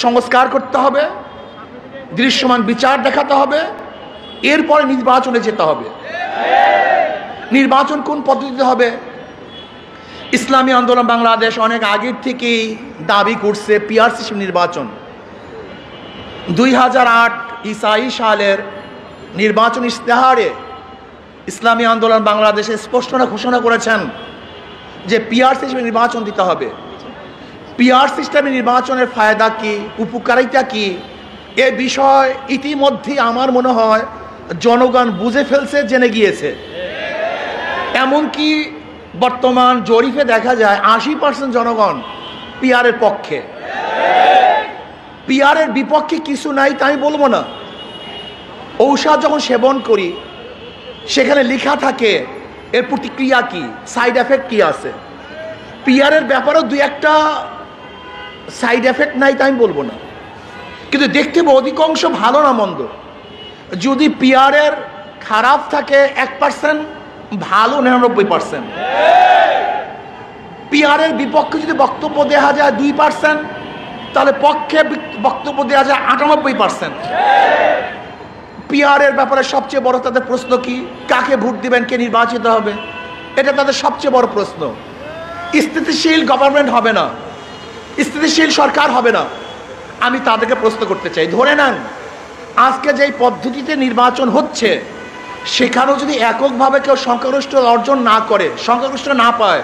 সংস্কার করতে হবে, দৃশ্যমান বিচার দেখাতে হবে, এরপরে নির্বাচনে যেতে হবে। নির্বাচন কোন পদ্ধতিতে হবে? ইসলামী আন্দোলন বাংলাদেশ অনেক আগের থেকেই দাবি করছে পিআর সিস্টেম নির্বাচন। 2008 ইসাই সালের নির্বাচন ইশতেহারে ইসলামী আন্দোলন বাংলাদেশে স্পষ্ট ঘোষণা করেছেন যে পিআর সিস্টেমে নির্বাচন দিতে হবে। পিআর সিস্টেমে নির্বাচনের ফায়দা কি, উপকারিতা কি, এ বিষয় ইতিমধ্যে আমার মনে হয় জনগণ বুঝে ফেলছে, জেনে গিয়েছে। এমনকি বর্তমান জরিপে দেখা যায় 80% জনগণ পিআরের পক্ষে। পিআরের বিপক্ষে কিছু নাই তাই বলবো না। ঔষধ যখন সেবন করি সেখানে লেখা থাকে এর প্রতিক্রিয়া কি, সাইড এফেক্ট কি আছে। পিআরের ব্যাপারেও দুই একটা সাইড এফেক্ট নাই তাই বলবো না, কিন্তু দেখতে অধিকাংশ ভালো না মন্দ। যদি পিআরের খারাপ থাকে 1%, ভালো 99%। পিআরের বিপক্ষে যদি বক্তব্য দেওয়া যায় 2%, তাহলে পক্ষে বক্তব্য দেওয়া যায় 98%। পিআরের ব্যাপারে সবচেয়ে বড় তাদের প্রশ্ন কি, কাকে ভোট দিবেন, কে নির্বাচিত হবে, এটা তাদের সবচেয়ে বড় প্রশ্ন। স্থিতিশীল গভর্নমেন্ট হবে না, স্থিতিশীল সরকার হবে না। আমি তাদেরকে প্রশ্ন করতে চাই, ধরে নেন আজকে যেই পদ্ধতিতে নির্বাচন হচ্ছে সেখানেও যদি এককভাবে কেউ সংখ্যাগরিষ্ঠ অর্জন না করে, সংখ্যাগরিষ্ঠ না পায়,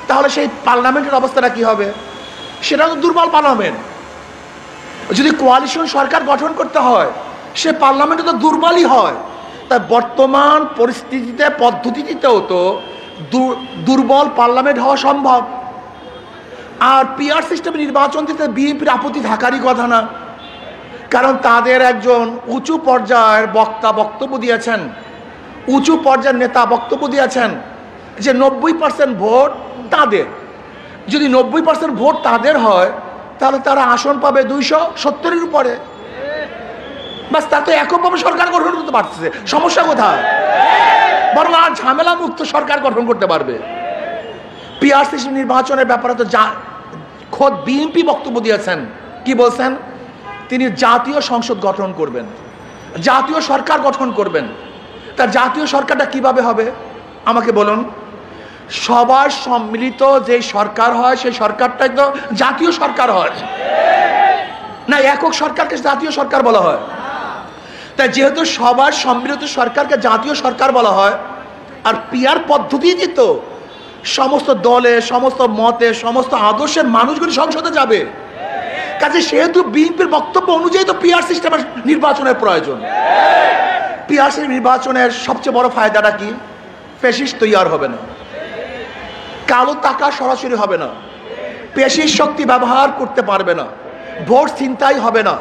তাহলে সেই পার্লামেন্টের অবস্থাটা কি হবে? সেটা তো দুর্বল পার্লামেন্ট। যদি কোয়ালিশন সরকার গঠন করতে হয় সে পার্লামেন্টে তো দুর্বলই হয়। তাই বর্তমান পরিস্থিতিতে পদ্ধতিতেও তো দুর্বল পার্লামেন্ট হওয়া সম্ভব। আর পিআর সিস্টেমে নির্বাচন দিতে বিএনপির আপত্তি থাকারই কথা না, কারণ তাদের একজন উঁচু পর্যায়ের বক্তা বক্তব্য দিয়েছেন, উঁচু পর্যায়ের নেতা বক্তব্য দিয়েছেন যে 90% ভোট তাদের। যদি 90% ভোট তাদের হয় তাহলে তারা আসন পাবে 270-এর উপরে। বাস, তা তো এককভাবে সরকার গঠন করতে পারছে, সমস্যা কোথায়? বরং আর ঝামেলা মুক্ত সরকার গঠন করতে পারবে। পিআর সিস্টেম নির্বাচনের ব্যাপারে তো খোদ বিএনপি বক্তব্য দিয়েছেন, কি বলছেন? তিনি জাতীয় সংসদ গঠন করবেন, জাতীয় সরকার গঠন করবেন। তার জাতীয় সরকারটা কিভাবে হবে আমাকে বলুন? সবার সম্মিলিত যে সরকার হয় সেই সরকারটাই তো জাতীয় সরকার হয় না, একক সরকারকে জাতীয় সরকার বলা হয়। তাই যেহেতু সবার সম্মিলিত সরকারকে জাতীয় সরকার বলা হয়, আর পিআর পদ্ধতিতে তো সমস্ত দলে, সমস্ত মতে, সমস্ত আদর্শের মানুষগুলি সংসদে যাবে। কাজে সেহেতু বিএনপির বক্তব্য অনুযায়ী তো পিআর সিস্টেমের নির্বাচনের প্রয়োজন। পিআর সিস্টেম নির্বাচনের সবচেয়ে বড় ফায়দাটা কি? ফ্যাসিস্ট তৈরি হবে না, কালো টাকা সরাসরি হবে না, পেশির শক্তি ব্যবহার করতে পারবে না, ভোট ছিনতাই হবে না,